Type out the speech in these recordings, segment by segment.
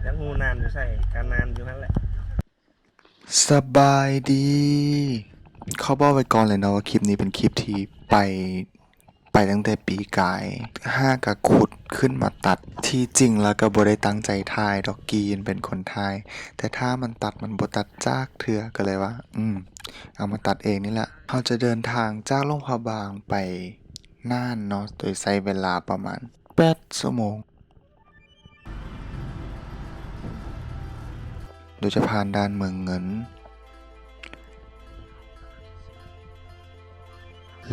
ยังหูนานอยู่ใช่การนานอยู่นั่นแหละสบายดีเขาบอกไว้ก่อนเลยนะว่าคลิปนี้เป็นคลิปที่ไปตั้งแต่ปีกายห้ากะขุดขึ้นมาตัดที่จริงแล้วก็บ่ได้ตั้งใจถ่ายดอกกีนเป็นคนถ่ายแต่ถ้ามันตัดมันบ่ตัดจากเถื่อก็เลยว่าเอามาตัดเองนี่แหละเราจะเดินทางจากหลวงพระบางไปน่านเนาะโดยใช้เวลาประมาณ8 ชั่วโมงโดยจะผ่านด่านเมืองเงิน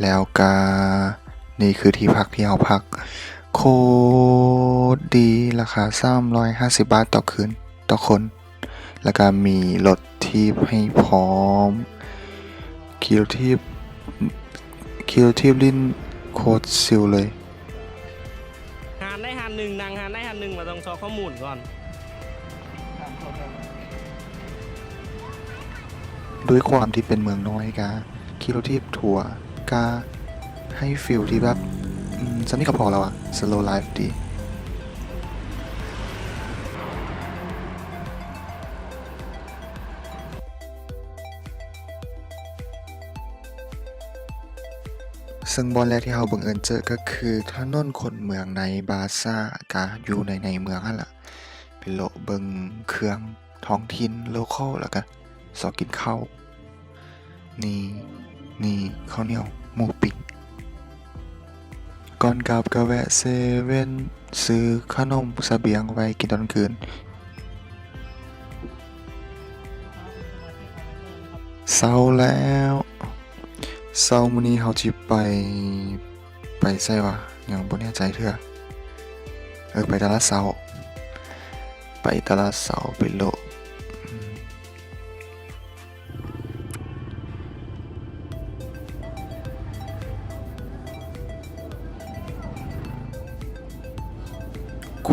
แล้วก็นี่คือที่พักที่เราพักโคตรดีราคา350 บาทต่อคืนต่อคนแล้วก็มีรถทีบให้พร้อมคิวทีบลิ้นโคตรซิลเลยหานได้หานหนึ่งนางหานได้หานหนึ่งมาต้องซอข้อมูลก่อนด้วยความที่เป็นเมืองน้อยกาคิวทีบทัวร์กาให้ฟิลที่แบบสักนิดก็พอแล้วอะ slow life ดีซึ่งบอลแรกที่เราบังเอิญเจอก็คือถนนคนเมืองในบาซ่ากาอยู่ในเมืองนั่นแหละเป็นโลเบิงเครื่องท้องถิ่นโลคอลแล้วก็สอกินข้าวนี่ข้าวเหนียวหมูปิ้งก่อนกลับก็แวะเซเว่นซื้อขนมเสบียงไว้กินตอนคืนเศร้าแล้วเศร้ามื้อนี้เขาจิไปใช่วะยังบ่แน่ใจเถอะไปตลาดเสาไปโล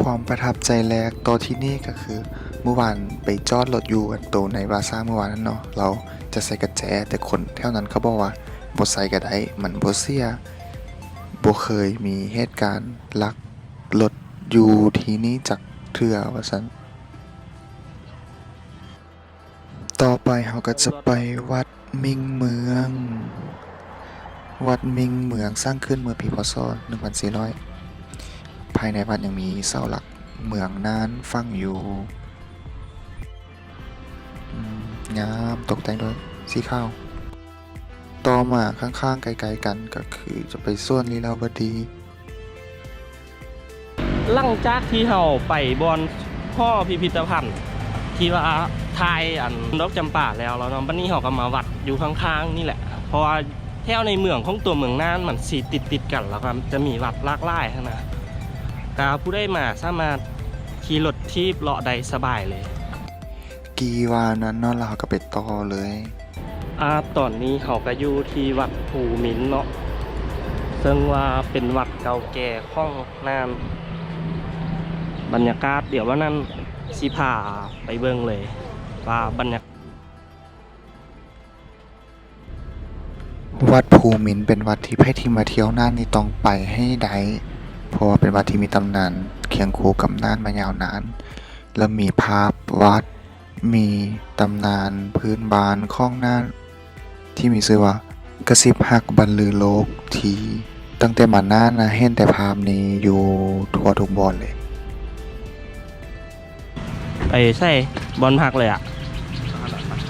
ความประทับใจแรกตัวที่นี่ก็คือเมื่อวานไปจอดรถอยู่กันตัวในบาซ่าเมื่อวานนั้นเนาะเราจะใส่กระแจแต่คนแถวนั้นเขาบอกว่าบ่ใส่ก็ได้มันบ่เสียบ่เคยมีเหตุการณ์ลักรถอยู่ที่นี่จากเทื่อว่าซั่นต่อไปเราก็จะไปวัดมิงเมืองสร้างขึ้นเมื่อปีพ.ศ. 1400ภายในวัดยังมีเสาหลักเมืองน่านฝังอยู่งามตกแต่งด้วยสีขาวต่อมาข้างๆไกลๆกันก็คือจะไปส่วนลีลาวดีหลังจากที่เราไปบอนพ่อพิพิธภัณฑ์ที่ว่าไทยดอกจำปาแล้วเนาะวันนี้เราก็มาวัดอยู่ข้างๆนี่แหละเพราะว่าแถวในเมืองของตัวเมืองน่านมันสีติดกันแล้วก็จะมีวัดหลากหลายขนาดกาผู้ได้มาสามารถขี่รถที่เลาะได้สบายเลยกีวานั้นเนาะเราก็ไปต่อเลยตอนนี้เขาก็อยู่ที่วัดภูมินทร์เนาะซึ่งว่าเป็นวัดเก่าแก่ของน่านบรรยากาศเดี๋ยวว่านั้นสิพาไปเบิ่งเลยว่าบรรยากาศวัดภูมินทร์เป็นวัดที่ใครที่มาเที่ยวน่านนี่ต้องไปให้ได้เพราะว่าเป็นวัดที่มีตำนานเคียงคู่กับน่านมายาวนานแล้วมีภาพวัดมีตำนานพื้นบ้านของน่านที่มีชื่อว่ากระซิบฮักบรรลือโลกที่ตั้งแต่มาน่านนะเห็นแต่ภาพนี้อยู่ทั่วทุกบอนเลยไปใช่บอลพักเลย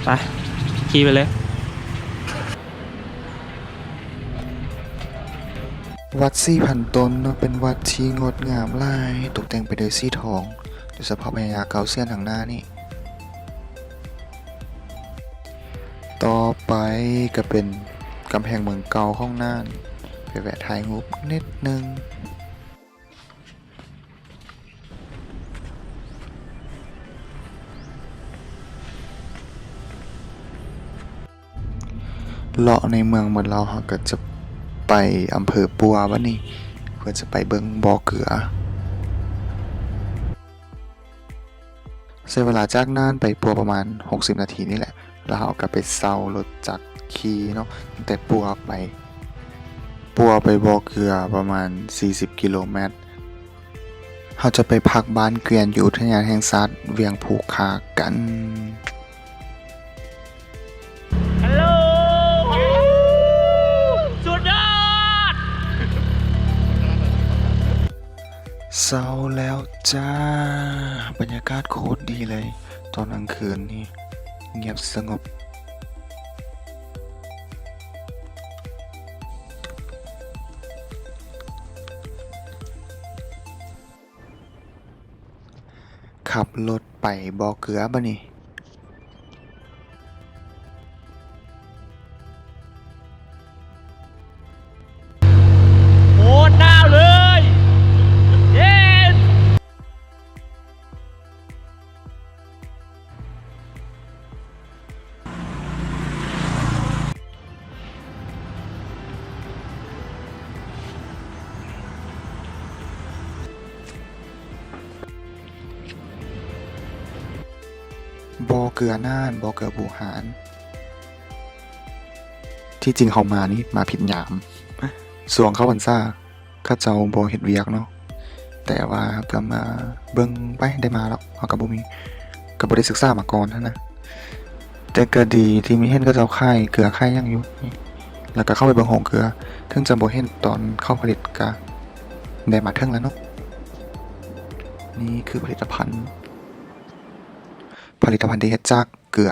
ไปขี่ไปเลยวัด4,000 ต้นเนาะเป็นวัดที่งดงามหลายตกแต่งไปด้วยสีทองโดยเฉพาะพญาเกาเซียนทางหน้านี่ต่อไปก็เป็นกำแพงเมืองเก่าของน่านไปแวะถ่ายรูปนิดนึงเลาะในเมืองเหมือนเราก็จะไปอำเภอปัววะนี่เพื่อจะไปเบิ่งบ่อเกลือใช้เวลาจากน่านไปปัวประมาณ60 นาทีนี่แหละแล้วเราก็ไปเซารถจากขี่เนาะตั้งแต่ปัวไปบ่อเกลือประมาณ40 กิโลเมตร เราจะไปพักบ้านเกวียนอยู่อุทยานแห่งชาติเวียงภูคากัน ฮัลโหลสุดยอด เช้าแล้วจ้าบรรยากาศโคตรดีเลยตอนกลางคืนนี่เงียบสงบขับรถไปบ่อเกลือบ่นี่โคตรหนาวเลยเย็นบ่อเกลือน่านบ่อเกลือบูหาร ที่จริงเขามานี่มาผิดยามสวงเข้าพรรษาข้าเจ้าบ่เฮ็ดเวียกเนาะแต่ว่าก็มาเบิ่งไปได้มาแล้วเขาก็บ่มีก็บ่ได้ศึกษามาก่อนนะแต่ก็ดีที่มีเห็นก็เจ้าค่ายเกลือค่ายยังอยู่แล้วก็เข้าไปเบิ่งโรงเกลือถึงจะบ่เห็นตอนเข้าผลิตก็ได้มาถึงแล้วเนาะนี่คือผลิตภัณฑ์ที่เฮ็ดจากเกลือ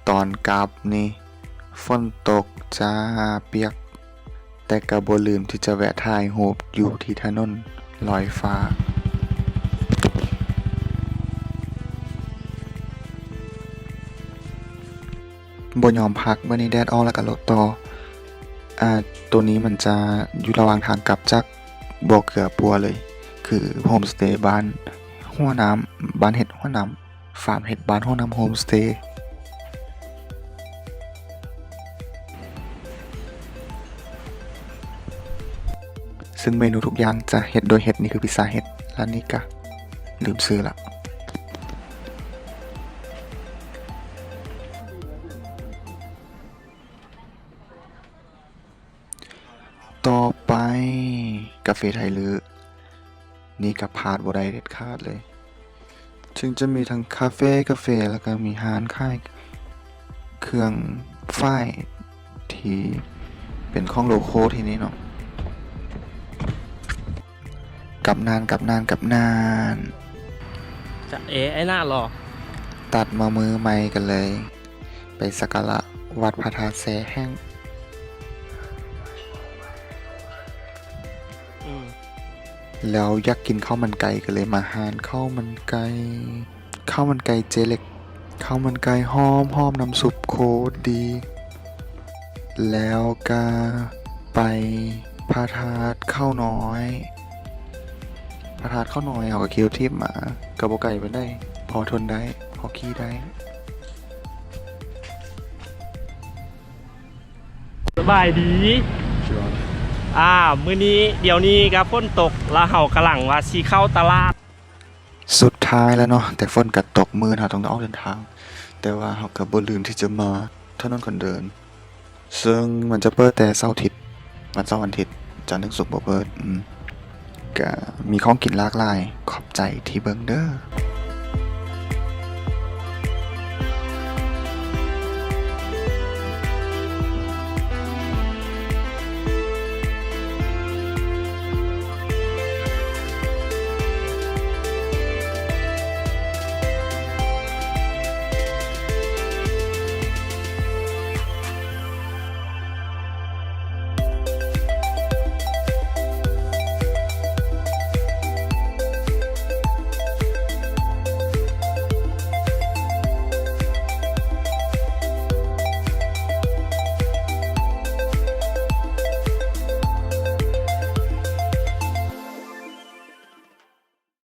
ตอนกลับนี่ฝนตกจ้าเปียกแต่ก็บ่ลืมที่จะแวะถ่ายรูปอยู่ที่ถนนลอยฟ้าบ่ยอมพักวันนี้แดดออกแล้วก็รถต่อตัวนี้มันจะอยู่ระหว่างทางกลับจากบ่อเกลือปัวเลยคือโฮมสเตย์บ้านหัวน้ำบ้านเห็ดหัวน้ำฟาร์มเห็ดบ้านหัวน้ำโฮมสเตย์ซึ่งเมนูทุกอย่างจะเห็ดโดยเห็ดนี่คือพิซซ่าเห็ดร้านนี้กะลืมซื้อละต่อไปกาแฟไทยลือนี่กับพาดบ่ได้เด็ดขาดเลยถึงจะมีทั้งคาเฟ่แล้วก็มีร้านขายเครื่องฝ้ายที่เป็นของโลโก้ที่นี่เนาะกับนานจะไอ้หน้ารอ ตัดมามือใหม่กันเลย ไปสักการะวัดพระธาตุแสแห้งแล้วอยากกินข้าวมันไก่กันเลยมาหารข้าวมันไก่เจเล็กข้าวมันไก่หอมน้ำซุปโคตรดี แล้วก็ไปพระธาตุข้าวน้อยเอากับคิวทิพมากับโบไก่ไปได้พอทนได้พอขี้ได้สบายดีมื้อนี้เดี๋ยวนี้ครับฝนตกแล้วเฮากำลังว่าสิเข้าตลาดสุดท้ายแล้วเนาะแต่ฝนก็ตกมือเราต้องออกเดินทางแต่ว่าเราก็บ่ลืมที่จะมาถนนคนเดินซึ่งมันจะเปิดแต่เสาร์อาทิตย์วันเสาร์วันอาทิตย์จันทร์ถึงศุกร์บ่เปิดก็มีของกินหลากหลายขอบใจที่เบิ่งเด้อ